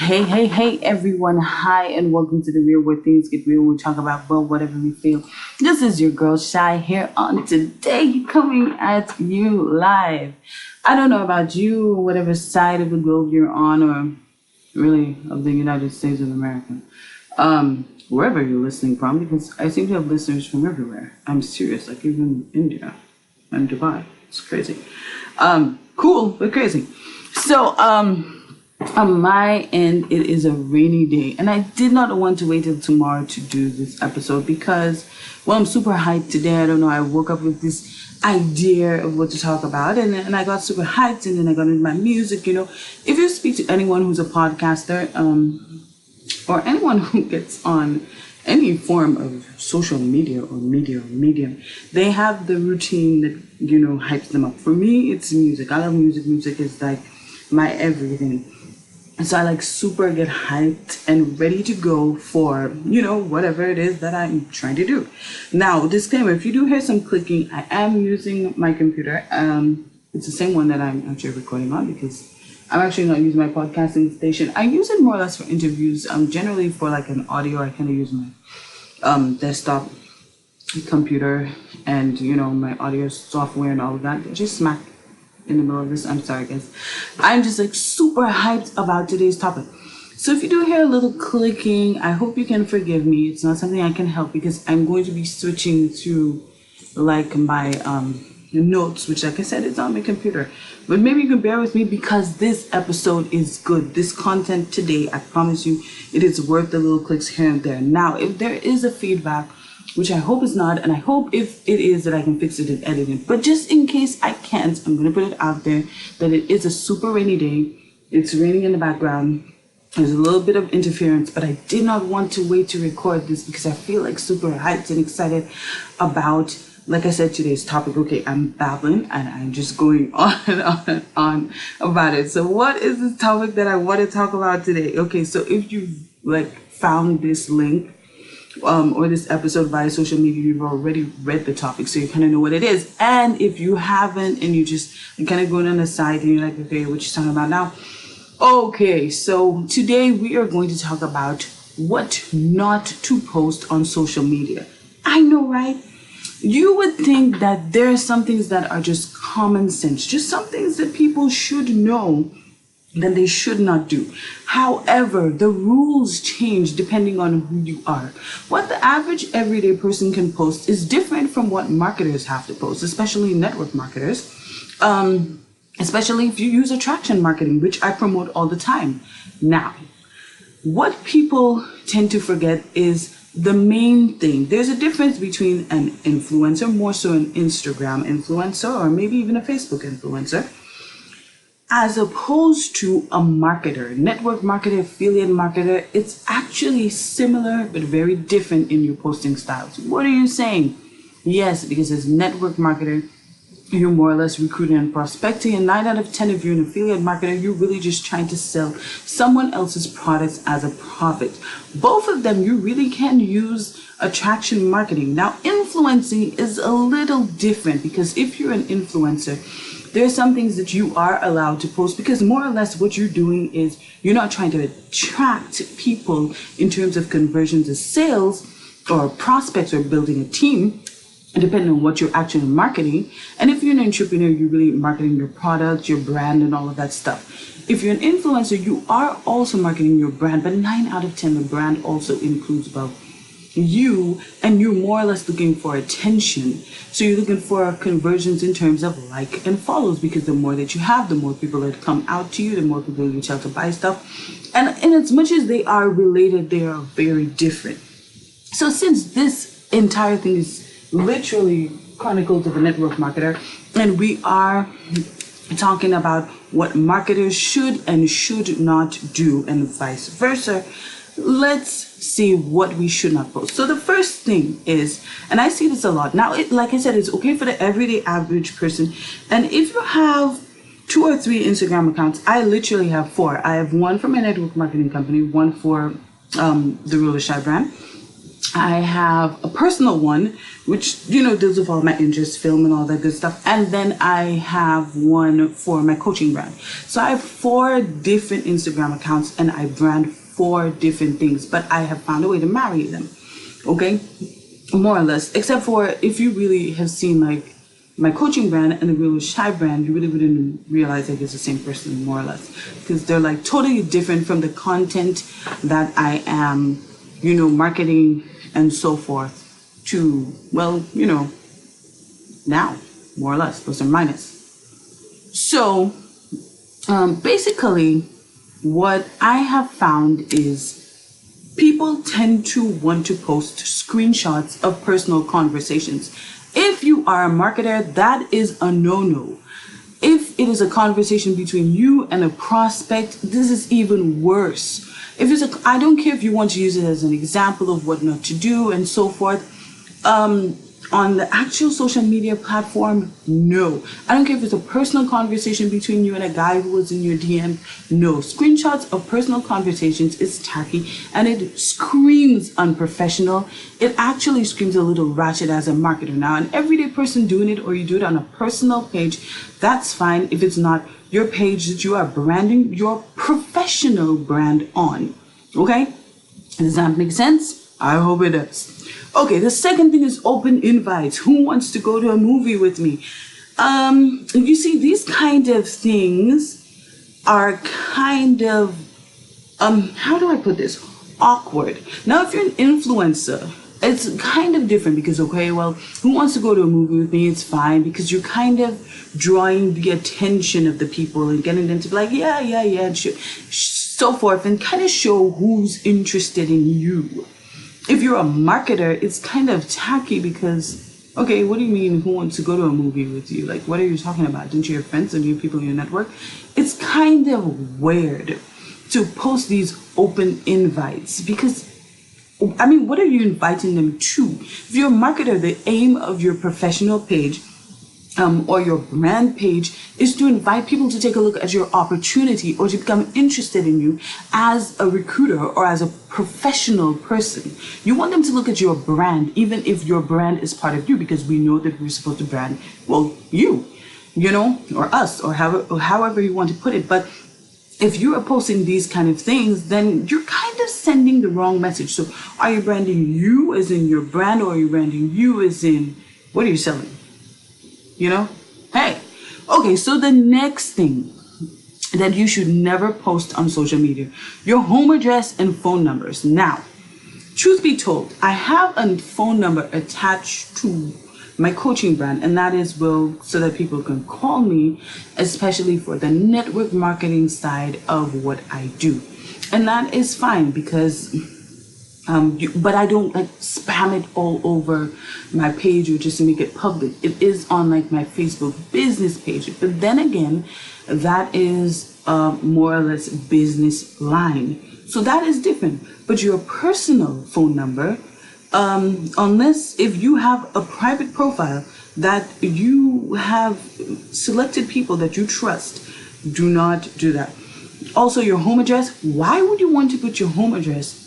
Hey, everyone. Hi, and welcome to The Real, where things get real. We talk about, well, whatever we feel. This is your girl, Shy, here on Today, coming at you live. I don't know about you, whatever side of the globe you're on, or really of the United States of America, wherever you're listening from, because I seem to have listeners from everywhere. I'm serious, like even India and Dubai. It's crazy. Cool, but crazy. So, on my end, it is a rainy day, and I did not want to wait till tomorrow to do this episode because, well, I'm super hyped today. I don't know. I woke up with this idea of what to talk about, and I got super hyped, and then I got into my music. You know, if you speak to anyone who's a podcaster, or anyone who gets on any form of social media or medium, they have the routine that, you know, hypes them up. For me, it's music. I love music. Music is like my everything. So I like super get hyped and ready to go for, you know, whatever it is that I'm trying to do. Now, disclaimer, if you do hear some clicking, I am using my computer. It's the same one that I'm actually recording on because I'm actually not using my podcasting station. I use it more or less for interviews. Generally for like an audio, I kind of use my desktop computer and, you know, my audio software and all of that. Just smack in the middle of this. I'm sorry, guys. I'm just like super hyped about today's topic. So if you do hear a little clicking, I hope you can forgive me. It's not something I can help because I'm going to be switching to like my notes, which, like I said, it's on my computer. But maybe you can bear with me because this episode is good. This content today, I promise you, it is worth the little clicks here and there. Now, if there is a feedback, which I hope is not, and I hope if it is that I can fix it and edit it. But just in case I can't, I'm going to put it out there that it is a super rainy day. It's raining in the background. There's a little bit of interference, but I did not want to wait to record this because I feel like super hyped and excited about, like I said, today's topic. Okay, I'm babbling and I'm just going on and on and on about it. So what is this topic that I want to talk about today? Okay, so if you like found this link, or this episode via social media, you've already read the topic, so you kind of know what it is. And if you haven't, and you're kind of going on the side, and you're like, okay, what you talking about now? Okay, so today we are going to talk about what not to post on social media. I know, right? You would think that there are some things that are just common sense, just some things that people should know that they should not do. However, the rules change depending on who you are. What the average everyday person can post is different from what marketers have to post, especially network marketers, especially if you use attraction marketing, which I promote all the time. Now, what people tend to forget is the main thing. There's a difference between an influencer, more so an Instagram influencer, or maybe even a Facebook influencer, as opposed to a marketer, network marketer, affiliate marketer. It's actually similar, but very different in your posting styles. What are you saying? Yes, because as network marketer, you're more or less recruiting and prospecting, and 9 out of 10 if you're an affiliate marketer, you're really just trying to sell someone else's products as a profit. Both of them, you really can use attraction marketing. Now, influencing is a little different because if you're an influencer, there's some things that you are allowed to post because more or less what you're doing is you're not trying to attract people in terms of conversions of sales or prospects or building a team, depending on what you're actually marketing. And if you're an entrepreneur, you're really marketing your product, your brand, and all of that stuff. If you're an influencer, you are also marketing your brand, but 9 out of 10, the brand also includes about you, and you're more or less looking for attention. So you're looking for conversions in terms of like and follows, because the more that you have, the more people that come out to you, the more people you tell to buy stuff. And as much as they are related, they are very different. So since this entire thing is literally chronicles of a network marketer, and we are talking about what marketers should and should not do and vice versa, let's see what we should not post. So the first thing is, and I see this a lot now, like I said, it's okay for the everyday average person. And if you have 2 or 3 Instagram accounts, I literally have 4. I have one for my network marketing company, one for the Real Shy brand, I have a personal one, which, deals with all my interests, film and all that good stuff. And then I have one for my coaching brand. So I have 4 different Instagram accounts and I brand 4 different things, but I have found a way to marry them. Okay? More or less. Except for if you really have seen like my coaching brand and the Real Shy brand, you really wouldn't realize like it's the same person, more or less. Because they're like totally different from the content that I am, marketing and so forth to, well, now, more or less, plus or minus. So, basically, what I have found is people tend to want to post screenshots of personal conversations. If you are a marketer, that is a no-no. If it is a conversation between you and a prospect, this is even worse. If it's I don't care if you want to use it as an example of what not to do and so forth. On the actual social media platform, no. I don't care if it's a personal conversation between you and a guy who was in your DM. No. Screenshots of personal conversations is tacky and it screams unprofessional. It actually screams a little ratchet as a marketer. Now, an everyday person doing it, or you do it on a personal page, that's fine if it's not your page that you are branding your professional brand on. Okay? Does that make sense? I hope it does. Okay, the second thing is open invites. Who wants to go to a movie with me? You see, these kind of things are kind of, how do I put this? Awkward. Now, if you're an influencer, it's kind of different because, okay, well, who wants to go to a movie with me? It's fine because you're kind of drawing the attention of the people and getting them to be like, yeah, and so forth, and kind of show who's interested in you. If you're a marketer, it's kind of tacky because, okay, what do you mean who wants to go to a movie with you? Like, what are you talking about? Don't you have friends and you have people in your network? It's kind of weird to post these open invites because, I mean, what are you inviting them to? If you're a marketer, the aim of your professional page or your brand page is to invite people to take a look at your opportunity or to become interested in you as a recruiter or as a professional person. You want them to look at your brand, even if your brand is part of you, because we know that we're supposed to brand, well, you, or us, or however you want to put it. But if you are posting these kind of things, then you're kind of sending the wrong message. So are you branding you as in your brand, or are you branding you as in, what are you selling? Hey, okay, so the next thing that you should never post on social media, your home address and phone numbers. Now, truth be told, I have a phone number attached to my coaching brand, and that is, well, so that people can call me, especially for the network marketing side of what I do. And that is fine because but I don't like spam it all over my page or just to make it public. It is on like my Facebook business page. But then again, that is more or less business line. So that is different. But your personal phone number, unless if you have a private profile that you have selected people that you trust, do not do that. Also, your home address. Why would you want to put your home address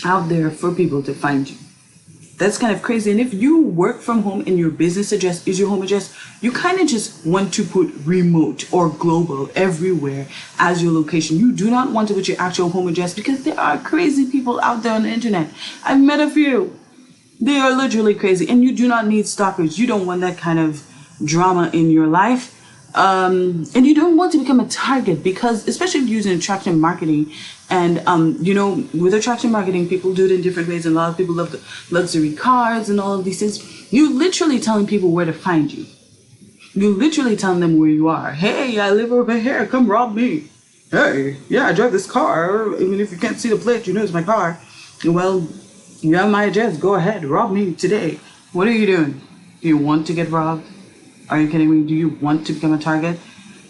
out there for people to find you? That's kind of crazy. And if you work from home and your business address is your home address, you kind of just want to put remote or global everywhere as your location. You do not want to put your actual home address because there are crazy people out there on the internet. I've met a few. They are literally crazy, and you do not need stalkers. You don't want that kind of drama in your life. And you don't want to become a target because, especially if you're using attraction marketing, and with attraction marketing, people do it in different ways, and a lot of people love the luxury cars and all of these things. You literally telling people where to find you. You literally telling them where you are. Hey, I live over here. Come rob me. Hey, yeah, I drive this car. Even if you can't see the plate, it's my car. Well, you have my address. Go ahead, rob me today. What are you doing? Do you want to get robbed? Are you kidding me? Do you want to become a target?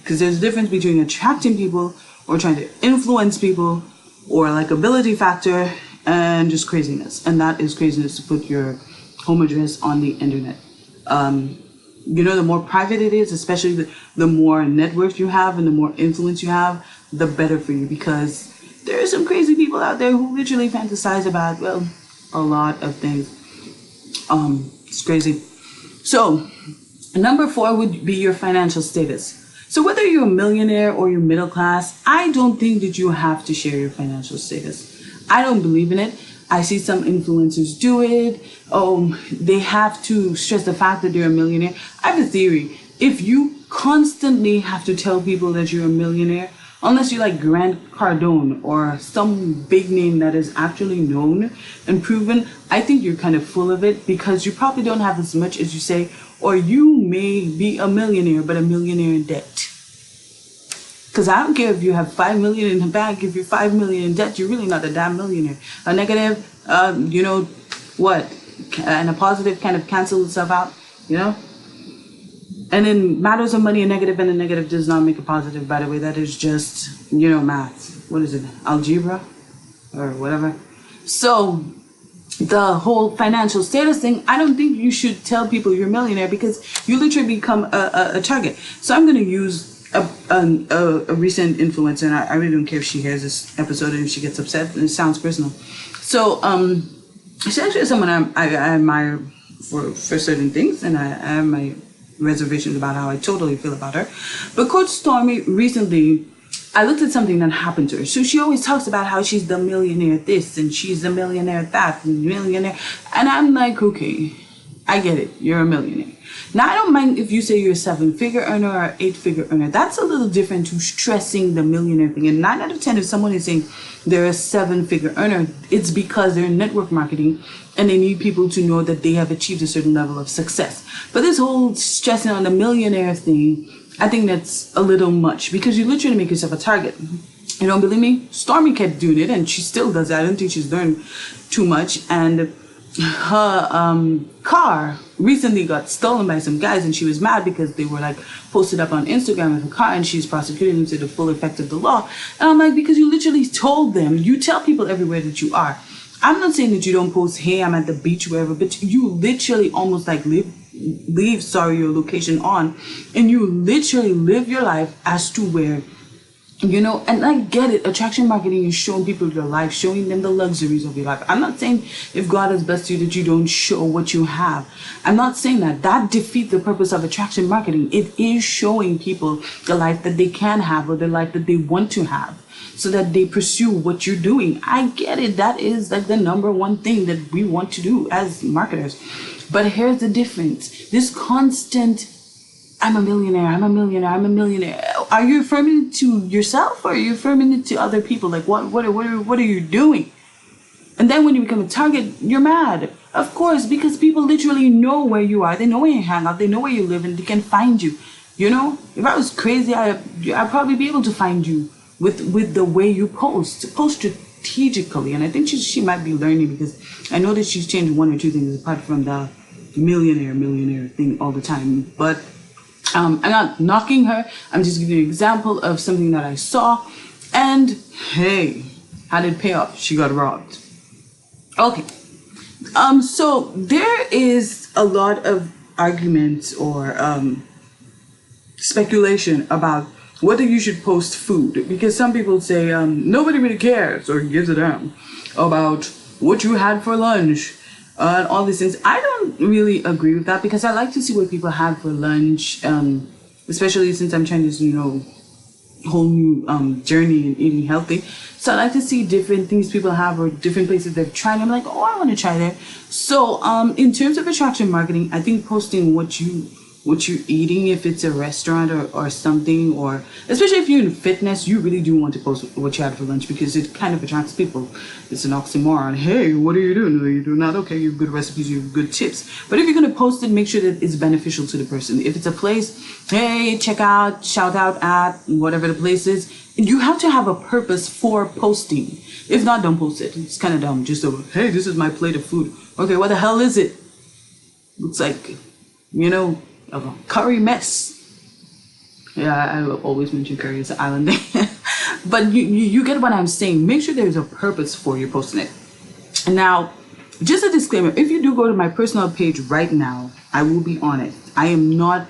Because there's a difference between attracting people or trying to influence people, or likability factor, and just craziness. And that is craziness to put your home address on the internet. The more private it is, especially the more network you have and the more influence you have, the better for you, because there are some crazy people out there who literally fantasize about, well, a lot of things. It's crazy. So, number 4 would be your financial status. So whether you're a millionaire or you're middle class, I don't think that you have to share your financial status. I don't believe in it. I see some influencers do it. They have to stress the fact that they're a millionaire. I have a theory. If you constantly have to tell people that you're a millionaire, unless you're like Grant Cardone or some big name that is actually known and proven, I think you're kind of full of it, because you probably don't have as much as you say, or you may be a millionaire, but a millionaire in debt. Because I don't care if you have 5 million in the bank. If you're 5 million in debt, you're really not a damn millionaire. A negative, and a positive kind of cancel itself out, And in matters of money, a negative and a negative does not make a positive, by the way. That is just, math. What is it? Algebra? Or whatever. So, the whole financial status thing, I don't think you should tell people you're a millionaire, because you literally become a target. So I'm going to use a recent influencer, and I really don't care if she hears this episode and if she gets upset, and it sounds personal. So, she's actually someone I admire for certain things, and I have my reservations about how I totally feel about her. But Coach Stormy, recently, I looked at something that happened to her. So she always talks about how she's the millionaire this, and she's the millionaire that, and millionaire. And I'm like, okay, I get it. You're a millionaire. Now, I don't mind if you say you're a 7-figure earner or 8-figure earner. That's a little different to stressing the millionaire thing. And 9 out of 10, if someone is saying they're a 7-figure earner, it's because they're in network marketing and they need people to know that they have achieved a certain level of success. But this whole stressing on the millionaire thing, I think that's a little much, because you literally make yourself a target. You don't believe me? Stormy kept doing it, and she still does that. I don't think she's learned too much. And her car recently got stolen by some guys, and she was mad because they were like posted up on Instagram with her car, and she's prosecuting them to the full effect of the law. And I'm like, because you literally told them, you tell people everywhere that you are. I'm not saying that you don't post, hey, I'm at the beach, wherever, but you literally almost like leave your location on, and you literally live your life as to where, and I get it. Attraction marketing is showing people your life, showing them the luxuries of your life. I'm not saying if God has blessed you that you don't show what you have. I'm not saying that. That defeats the purpose of attraction marketing. It is showing people the life that they can have, or the life that they want to have, so that they pursue what you're doing. I get it. That is like the number one thing that we want to do as marketers. But here's the difference. This constant, I'm a millionaire, I'm a millionaire, I'm a millionaire. Are you affirming it to yourself, or are you affirming it to other people? Like, what are you doing? And then when you become a target, you're mad. Of course, because people literally know where you are. They know where you hang out. They know where you live, and they can find you. If I was crazy, I'd probably be able to find you with the way you post strategically. And I think she might be learning, because I know that she's changed 1 or 2 things apart from the millionaire thing all the time. But I'm not knocking her. I'm just giving you an example of something that I saw. And hey, how did it pay off? She got robbed. Okay. So there is a lot of arguments or speculation about whether you should post food, because some people say nobody really cares or gives a damn about what you had for lunch and all these things. I don't really agree with that, because I like to see what people had for lunch, especially since I'm trying this whole new journey in eating healthy. So I like to see different things people have, or different places they've tried. I'm like, oh, I want to try there. So in terms of attraction marketing, I think posting what you're eating, if it's a restaurant or something, or especially if you're in fitness, you really do want to post what you had for lunch, because it kind of attracts people. It's an oxymoron. Hey, what are you doing? Are you doing that? Okay, you have good recipes, you have good tips. But if you're going to post it, make sure that it's beneficial to the person. If it's a place, hey, check out, shout out at, whatever the place is, you have to have a purpose for posting. If not, don't post it. It's kind of dumb. Just so, hey, this is my plate of food. Okay, what the hell is it? Looks like, a curry mess. Yeah, I always mention curry as an island thing. But you get what I'm saying. Make sure there's a purpose for you posting it. And now, just a disclaimer, if you do go to my personal page right now, I will be honest. I am not,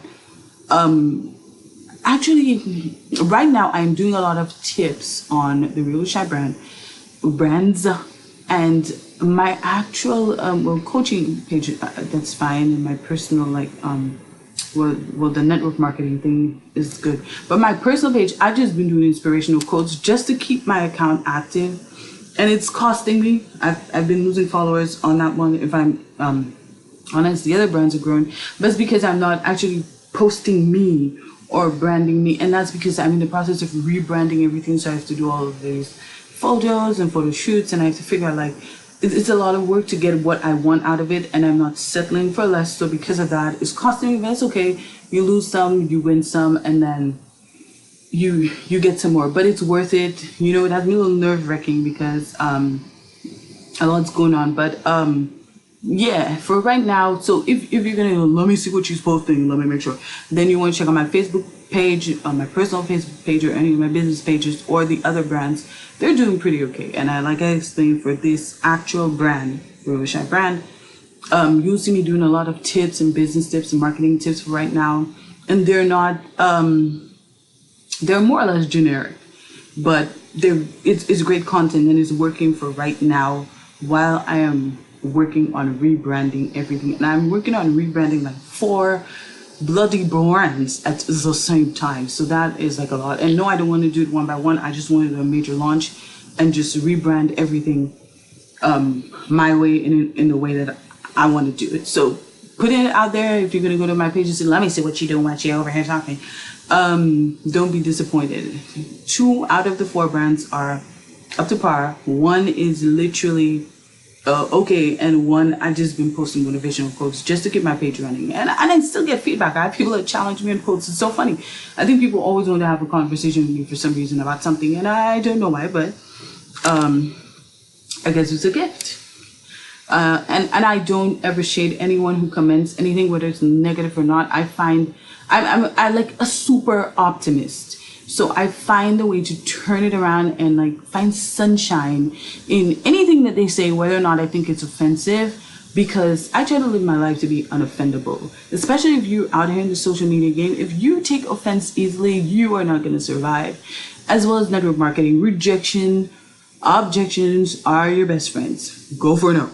actually, right now I'm doing a lot of tips on the Real Shy brands. And my actual well, coaching page, that's fine, and my personal well, the network marketing thing is good. But my personal page, I've just been doing inspirational quotes just to keep my account active, and it's costing me. I've been losing followers on that one. If I'm honest, the other brands are growing, but it's because I'm not actually posting me or branding me, and that's because I'm in the process of rebranding everything. So I have to do all of these photos and photo shoots, and I have to figure out it's a lot of work to get what I want out of it, and I'm not settling for less. So because of that, it's costing me, but it's okay. You lose some, you win some, and then you get some more. But it's worth it. You know, it has me a little nerve-wracking because a lot's going on. But yeah, for right now, so if you're gonna let me see what she's posting, let me make sure, then you want to check out my Facebook page, on my personal Facebook page, or any of my business pages, or the other brands. They're doing pretty okay. And I explained, for this actual brand, Real Shy brand, you'll see me doing a lot of tips and business tips and marketing tips for right now. And they're not they're more or less generic, but it's great content, and it's working for right now while I am working on rebranding everything. And I'm working on rebranding like 4 bloody brands at the same time. So that is like a lot. And no, I don't want to do it one by one. I just wanted a major launch and just rebrand everything my way, in the way that I want to do it. So putting it out there, if you're going to go to my page and say, let me see what you doing while you're over here talking, don't be disappointed. 2 out of the 4 brands are up to par. 1 is literally okay, and 1 I've just been posting motivational quotes just to keep my page running, and I still get feedback. I have people that challenge me in quotes. It's so funny. I think people always want to have a conversation with me for some reason about something, and I don't know why, but I guess it's a gift. And I don't ever shade anyone who comments anything, whether it's negative or not. I find I'm like a super optimist. So I find a way to turn it around and like find sunshine in anything that they say, whether or not I think it's offensive, because I try to live my life to be unoffendable, especially if you're out here in the social media game. If you take offense easily, you are not going to survive. As well as network marketing, rejection, objections are your best friends. Go for no.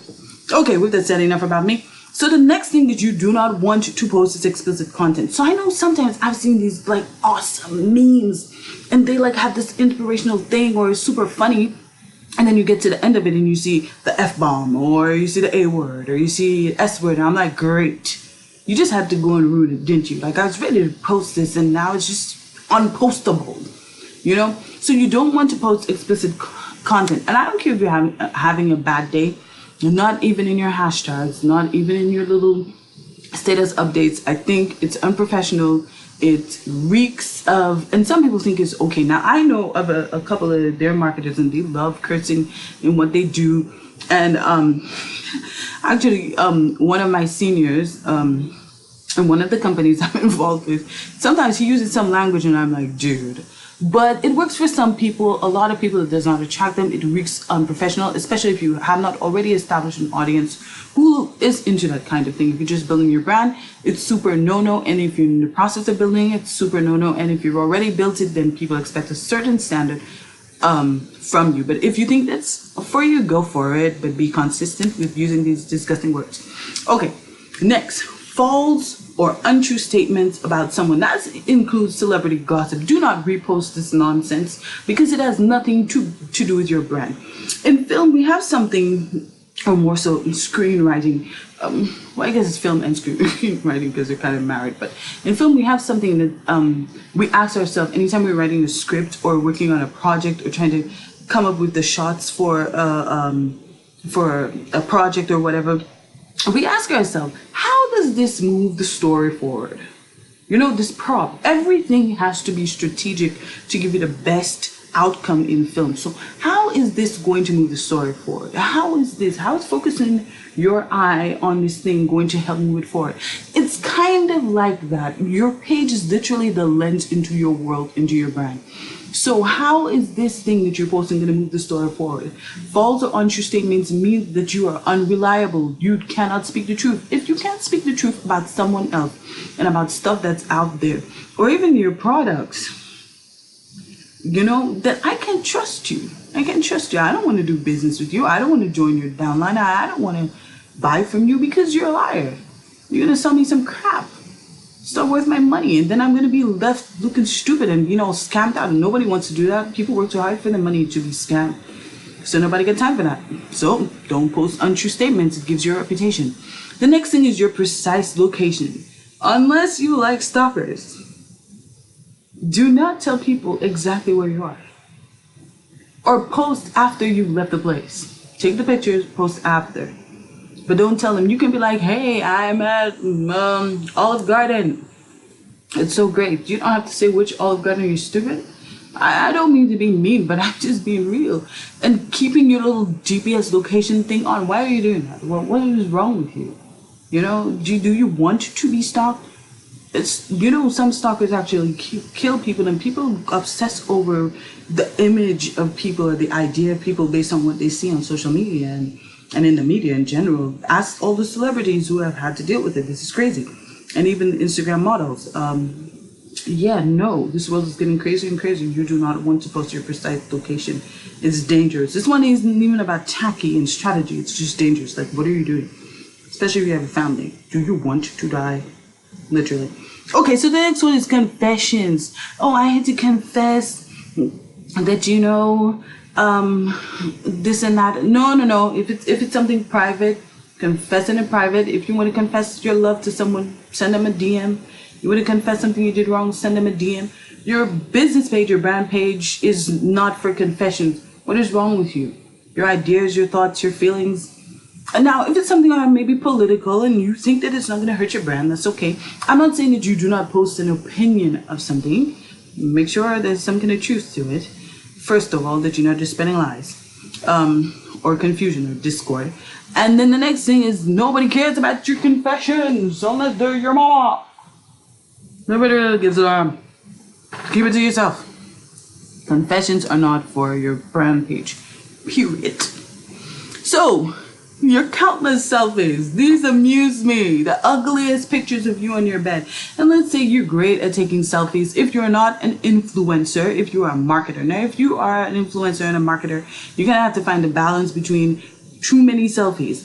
Okay, with that said, enough about me. So the next thing that you do not want to post is explicit content. So I know sometimes I've seen these like awesome memes, and they like have this inspirational thing, or it's super funny, and then you get to the end of it and you see the F-bomb, or you see the A word, or you see S word, and I'm like, great. You just had to go and ruin it, didn't you? Like, I was ready to post this, and now it's just unpostable, you know? So you don't want to post explicit content. And I don't care if you're having a bad day. Not even in your hashtags, not even in your little status updates. I think it's unprofessional. It reeks of, and some people think it's okay. Now, I know of a couple of their marketers, and they love cursing in what they do. And actually, one of my seniors, in one of the companies I'm involved with, sometimes he uses some language, and I'm like, dude. But it works for some people. A lot of people, it does not attract them. It reeks unprofessional, especially if you have not already established an audience who is into that kind of thing. If you're just building your brand, it's super no-no. And if you're in the process of building it, it's super no-no. And if you've already built it, then people expect a certain standard from you. But if you think that's for you, go for it. But be consistent with using these disgusting words. Okay, next. False or untrue statements about someone. That includes celebrity gossip. Do not repost this nonsense, because it has nothing to do with your brand. In film, we have something, or more so in screenwriting. Well, I guess it's film and screenwriting because they're kind of married. But in film, we have something that we ask ourselves anytime we're writing a script or working on a project or trying to come up with the shots for a project or whatever. We ask ourselves, how does this move the story forward? You know, this prop, everything has to be strategic to give you the best outcome in film. So how is this going to move the story forward? How is focusing your eye on this thing going to help move it forward? It's kind of like that. Your page is literally the lens into your world, into your brand. So how is this thing that you're posting going to move the story forward? False or untrue statements mean that you are unreliable. You cannot speak the truth. If you can't speak the truth about someone else and about stuff that's out there, or even your products, you know, then I can't trust you. I can't trust you. I don't want to do business with you. I don't want to join your downline. I don't want to buy from you because you're a liar. You're going to sell me some crap. It's not worth my money. And then I'm going to be left looking stupid and, scammed out. And nobody wants to do that. People work too hard for their money to be scammed. So nobody got time for that. So don't post untrue statements. It gives you a reputation. The next thing is your precise location. Unless you like stalkers, do not tell people exactly where you are. Or post after you left the place. Take the pictures, post after. But don't tell them. You can be like, hey, I'm at Olive Garden. It's so great. You don't have to say which Olive Garden. You're stupid. I don't mean to be mean, but I'm just being real. And keeping your little GPS location thing on. Why are you doing that? What is wrong with you? Do you want to be stalked? It's, some stalkers actually kill people, and people obsess over the image of people or the idea of people based on what they see on social media and in the media in general. Ask all the celebrities who have had to deal with it. This is crazy. And even Instagram models. This world is getting crazier and crazier. You do not want to post your precise location. It's dangerous. This one isn't even about tacky and strategy. It's just dangerous. Like, what are you doing? Especially if you have a family. Do you want to die? Literally. Okay, so the next one is confessions. Oh, I had to confess that, this and that. No. If it's something private, confess it in private. If you want to confess your love to someone, send them a DM. You want to confess something you did wrong, send them a DM. Your business page, your brand page is not for confessions. What is wrong with you? Your ideas, your thoughts, your feelings. And now, if it's something maybe political and you think that it's not going to hurt your brand, that's okay. I'm not saying that you do not post an opinion of something. Make sure there's some kind of truth to it. First of all, that you're not just spreading lies or confusion or discord. And then the next thing is nobody cares about your confessions unless they're your mama. Nobody really gives a damn. Keep it to yourself. Confessions are not for your brand page. Period. So, your countless selfies. These amuse me. The ugliest pictures of you on your bed. And let's say you're great at taking selfies. If you're not an influencer, if you are a marketer. Now, if you are an influencer and a marketer, you're going to have to find a balance between too many selfies.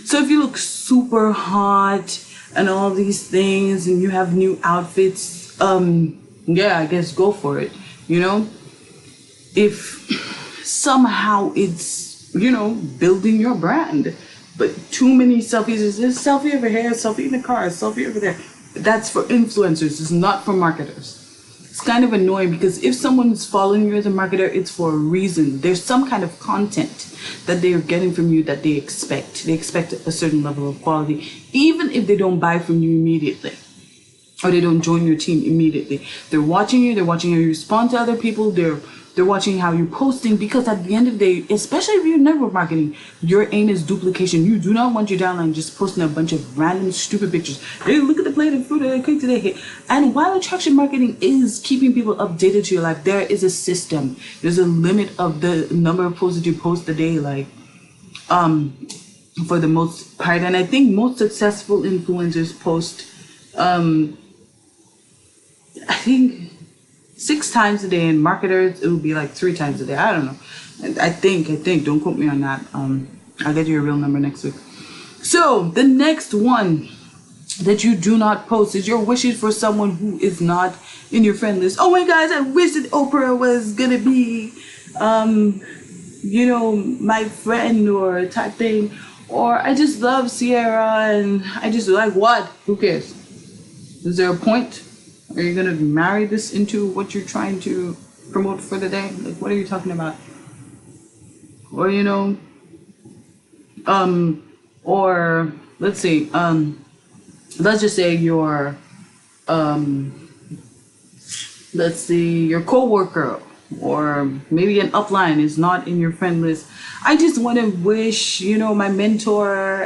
So if you look super hot and all these things and you have new outfits, I guess go for it. If somehow it's, building your brand. But too many selfies. Is this selfie over here, selfie in the car, selfie over there. That's for influencers. It's not for marketers. It's kind of annoying because if someone's following you as a marketer, it's for a reason. There's some kind of content that they're getting from you that they expect. They expect a certain level of quality, even if they don't buy from you immediately or they don't join your team immediately. They're watching you. They're watching how you respond to other people. They're watching how you're posting, because at the end of the day, especially if you're network marketing, your aim is duplication. You do not want your downline just posting a bunch of random stupid pictures. Hey, look at the plate of food that I cooked today. And while attraction marketing is keeping people updated to your life, there is a system. There's a limit of the number of posts that you post a day, for the most part. And I think most successful influencers post, I think 6 times a day, and marketers it would be like 3 times a day. I don't know. I think. Don't quote me on that. I'll get you a real number next week. So the next one that you do not post is your wishes for someone who is not in your friend list. Oh my guys, I wish that Oprah was gonna be, my friend or type thing. Or I just love Sierra and I just like what? Who cares? Is there a point? Are you going to marry this into what you're trying to promote for the day? Like, what are you talking about? Or, or let's see, let's just say your coworker or maybe an upline is not in your friend list. I just want to wish, my mentor,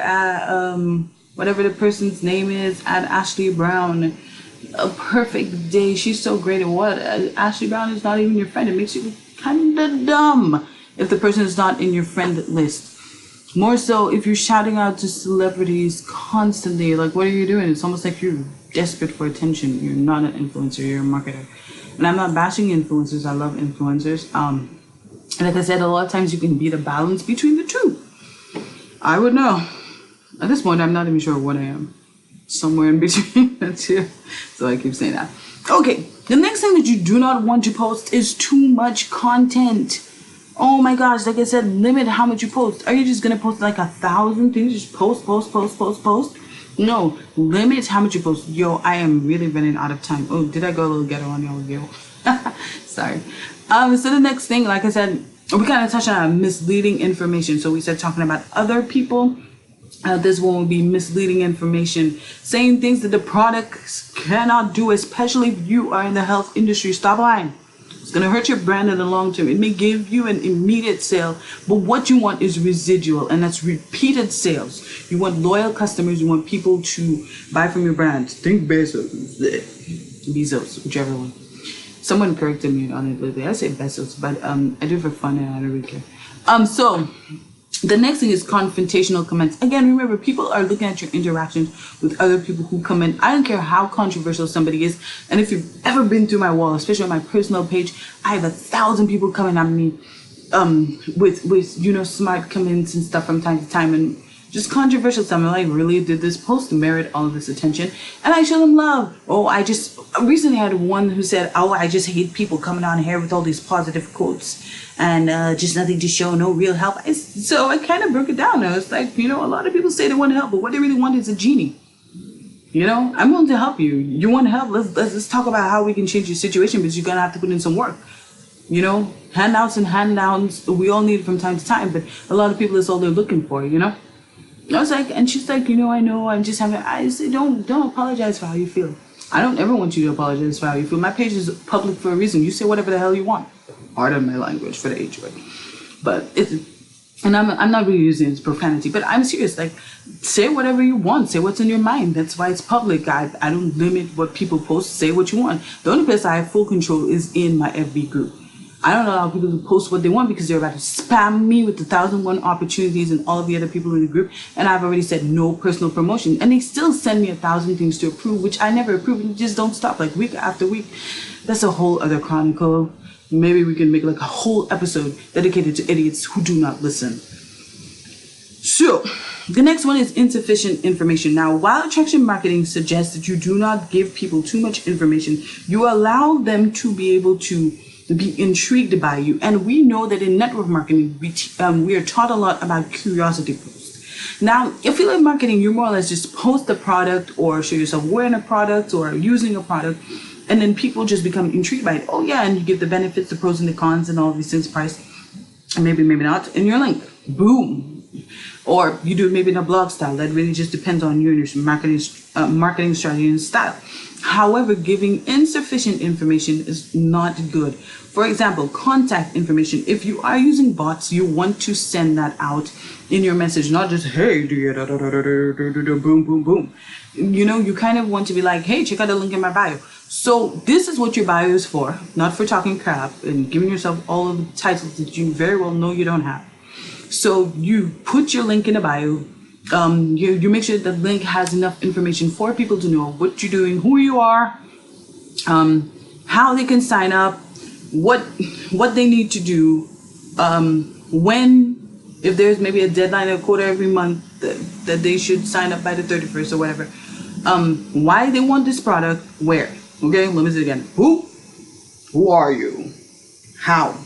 whatever the person's name is, at Ashley Brown, a perfect day. She's so great at what? Ashley Brown is not even your friend. It makes you kind of dumb if the person is not in your friend list. More so if you're shouting out to celebrities constantly. Like, what are you doing? It's almost like you're desperate for attention. You're not an influencer. You're a marketer. And I'm not bashing influencers. I love influencers. Like I said, a lot of times you can beat a balance between the two. I would know. At this point, I'm not even sure what I am. Somewhere in between the two. So I keep saying that. Okay, the next thing that you do not want to post is too much content. Oh my gosh, like I said, limit how much you post. Are you just gonna post like 1,000 things? Just post? No, limit how much you post. Yo, I am really running out of time. Oh, did I go a little ghetto on y'all? Yo, sorry. So the next thing, like I said, we kind of touched on misleading information. So we said talking about other people. This one will be misleading information, saying things that the products cannot do, especially if you are in the health industry. Stop lying. It's going to hurt your brand in the long term. It may give you an immediate sale, but what you want is residual, and that's repeated sales. You want loyal customers. You want people to buy from your brand. Think Bezos, whichever one. Someone corrected me on it lately. I say Bezos, but I do it for fun and I don't really care. So the next thing is confrontational comments. Again, remember, people are looking at your interactions with other people who comment. I don't care how controversial somebody is. And if you've ever been through my wall, especially on my personal page, I have 1,000 people coming at me with smart comments and stuff from time to time, and just controversial stuff. I'm like, really, did this post merit all of this attention? And I show them love. Oh, I recently had one who said, oh, I just hate people coming on here with all these positive quotes and just nothing to show, no real help. So I kind of broke it down. I was like, a lot of people say they want help, but what they really want is a genie. I'm willing to help you. You want help? Let's talk about how we can change your situation, but you're going to have to put in some work. Handouts and handouts, we all need it from time to time, but a lot of people, that's all they're looking for, I was like, and she's like, I know, I'm just having, I say, don't apologize for how you feel. I don't ever want you to apologize for how you feel. My page is public for a reason. You say whatever the hell you want. Pardon my language for the HOA. But I'm not really using it as profanity, but I'm serious. Like, say whatever you want. Say what's in your mind. That's why it's public. I don't limit what people post. Say what you want. The only place I have full control is in my FB group. I don't allow people to post what they want because they're about to spam me with 1,001 opportunities and all of the other people in the group. And I've already said no personal promotion. And they still send me 1,000 things to approve, which I never approve. And just don't stop, like week after week. That's a whole other chronicle. Maybe we can make like a whole episode dedicated to idiots who do not listen. So the next one is insufficient information. Now, while attraction marketing suggests that you do not give people too much information, you allow them to be able to be intrigued by you. And we know that in network marketing, we are taught a lot about curiosity posts. Now, affiliate marketing, you more or less just post a product or show yourself wearing a product or using a product, and then people just become intrigued by it. Oh yeah, and you give the benefits, the pros and the cons and all these things, price, and maybe not, in your link. Boom. Or you do it maybe in a blog style. That really just depends on you and your marketing strategy and style. However, giving insufficient information is not good. For example, contact information. If you are using bots, you want to send that out in your message, not just, hey, boom, boom, boom. You kind of want to be like, hey, check out the link in my bio. So this is what your bio is for, not for talking crap and giving yourself all of the titles that you very well know you don't have. So you put your link in the bio. You make sure that the link has enough information for people to know what you're doing, who you are, how they can sign up, what they need to do, when, if there's maybe a deadline, a quota every month that they should sign up by the 31st or whatever, why they want this product, where. Okay, let me say it again. Who are you? How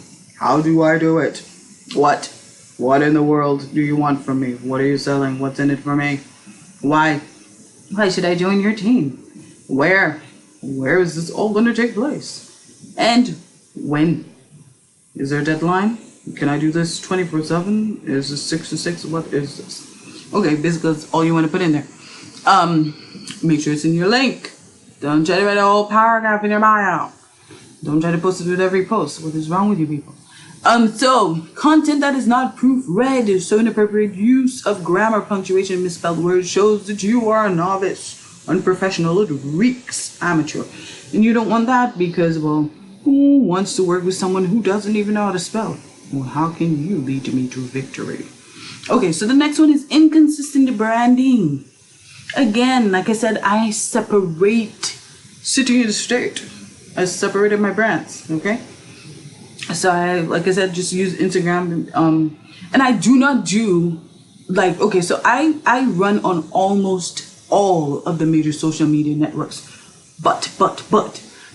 do I do it? What in the world do you want from me? What are you selling? What's in it for me? Why should I join your team? Where is this all going to take place? And when? Is there a deadline? Can I do this 24/7? Is this 6 to 6? What is this? Okay, basically that's all you want to put in there. Make sure it's in your link. Don't try to write a whole paragraph in your bio. Don't try to post it with every post. What is wrong with you people? So content that is not proofread is so inappropriate use of grammar, punctuation, misspelled words shows that you are a novice, unprofessional, it reeks amateur. And you don't want that because, well, who wants to work with someone who doesn't even know how to spell? Well, how can you lead me to victory? Okay, so the next one is inconsistent branding. Again, like I said, I separate city and state. I separated my brands, okay? So I, like I said, just use Instagram. And I do not do like, okay, so I run on almost all of the major social media networks. But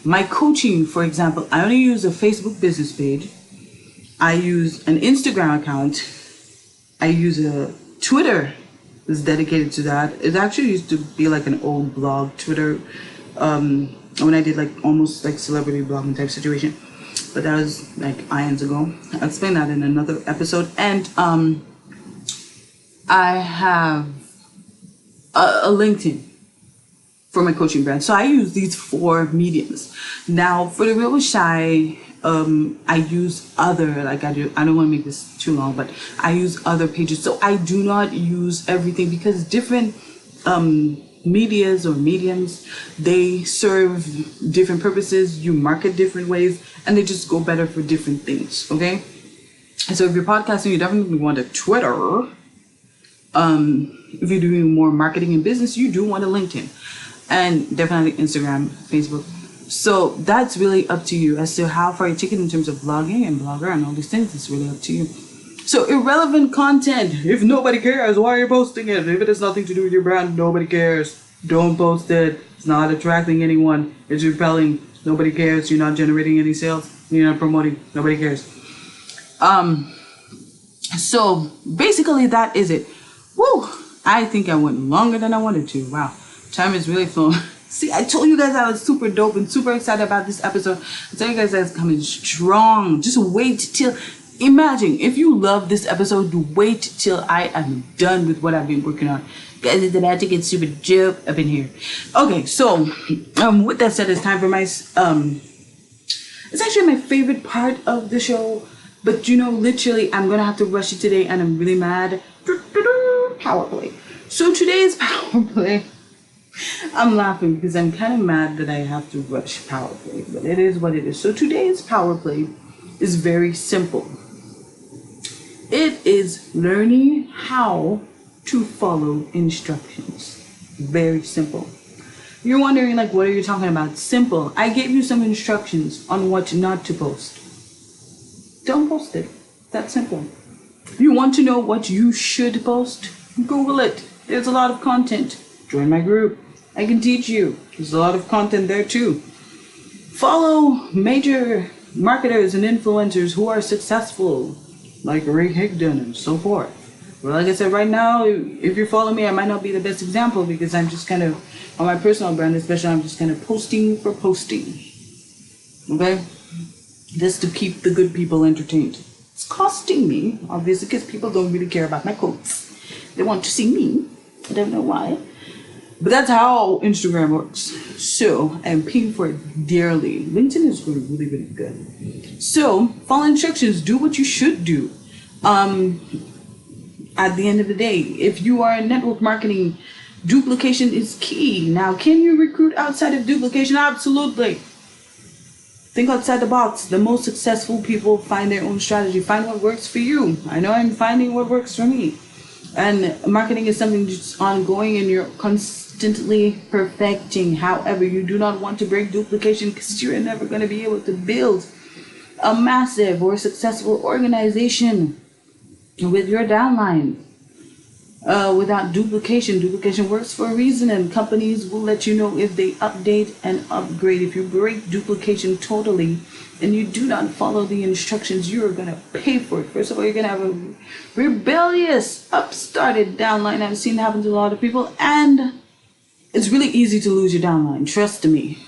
my coaching, for example, I only use a Facebook business page. I use an Instagram account. I use a Twitter is dedicated to that. It actually used to be like an old blog, Twitter, when I did like almost like celebrity blogging type situation. But that was like eons ago. I'll explain that in another episode. And I have a LinkedIn for my coaching brand. So I use these 4 mediums. Now for the Real with Shy, I use other, like I don't want to make this too long, but I use other pages. So I do not use everything because different medias or mediums, they serve different purposes. You market different ways and they just go better for different things. Okay. So if you're podcasting, you definitely want a Twitter. If you're doing more marketing and business, you do want a LinkedIn, and definitely Instagram, Facebook. So that's really up to you as to how far you take it in terms of vlogging and blogger and all these things. It's really up to you. So irrelevant content, if nobody cares, why are you posting it? If it has nothing to do with your brand, nobody cares. Don't post it. It's not attracting anyone. It's repelling. Nobody cares. You're not generating any sales. You're not promoting. Nobody cares. So basically that is it. Woo! I think I went longer than I wanted to. Wow. Time is really flown. See, I told you guys I was super dope and super excited about this episode. I tell you guys that's coming strong. Just wait till... Imagine, if you love this episode, wait till I am done with what I've been working on. Guys, it's about to get super dope up in here. Okay, so, with that said, it's time for my... It's actually my favorite part of the show. But, you know, literally, I'm going to have to rush it today, and I'm really mad. Power play. So, today's power play... I'm laughing because I'm kind of mad that I have to rush power play, but it is what it is. So today's power play is very simple. It is learning how to follow instructions. Very simple. You're wondering, like, what are you talking about? Simple. I gave you some instructions on what not to post. Don't post it. That's simple. You want to know what you should post? Google it. There's a lot of content. Join my group. I can teach you. There's a lot of content there too. Follow major marketers and influencers who are successful, like Ray Higdon and so forth. Well, like I said, right now, if you're following me, I might not be the best example because I'm just kind of, on my personal brand especially, I'm just kind of posting for posting. Okay? Just to keep the good people entertained. It's costing me, obviously, because people don't really care about my quotes. They want to see me. I don't know why. But that's how Instagram works. So I'm paying for it dearly. LinkedIn is really, really good. So follow instructions. Do what you should do. At the end of the day, if you are in network marketing, duplication is key. Now, can you recruit outside of duplication? Absolutely. Think outside the box. The most successful people find their own strategy. Find what works for you. I know I'm finding what works for me. And marketing is something that's ongoing and you're constantly perfecting. However, you do not want to break duplication because you're never going to be able to build a massive or successful organization with your downline without duplication. Duplication works for a reason, and companies will let you know if they update and upgrade. If you break duplication totally and you do not follow the instructions, you are going to pay for it. First of all, you're going to have a rebellious, upstarted downline. I've seen it happen to a lot of people, and it's really easy to lose your downline. Trust me.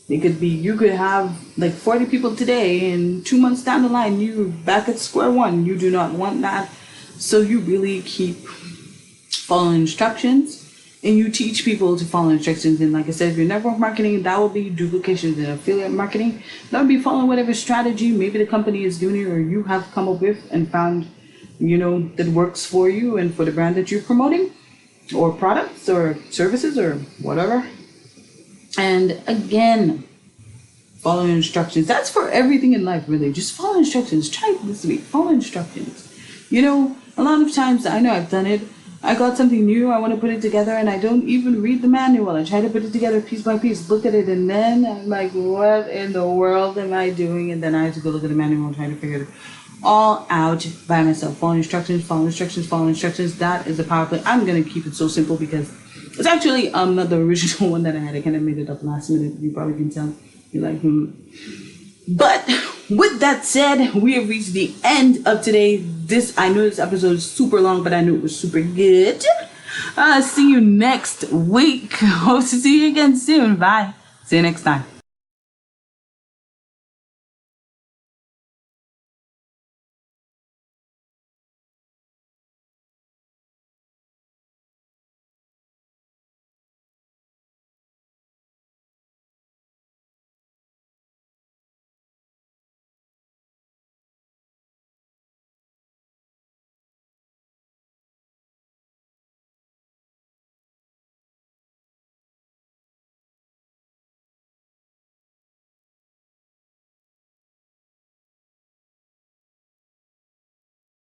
It could be, you could have like 40 people today, and 2 months down the line, you're back at square one. You do not want that. So you really keep following instructions, and you teach people to follow instructions. And like I said, if you're network marketing, that will be duplications. And affiliate marketing, that would be following whatever strategy maybe the company is doing or you have come up with and found, you know, that works for you and for the brand that you're promoting, or products or services or whatever. And again, follow instructions. That's for everything in life, really. Just follow instructions. Try it this week. Follow instructions. You know, a lot of times, I know I've done it. I got something new, I want to put it together, and I don't even read the manual. I try to put it together piece by piece, look at it, and then I'm like, what in the world am I doing? And then I have to go look at the manual and try to figure it all out by myself. Follow instructions, follow instructions, follow instructions. That is the power play. I'm going to keep it so simple because it's actually not the original one that I had. I kind of made it up last minute. You probably can tell. You're like, But with that said, we have reached the end of today. I know this episode is super long, but I know it was super good. See you next week. Hope to see you again soon. Bye. See you next time.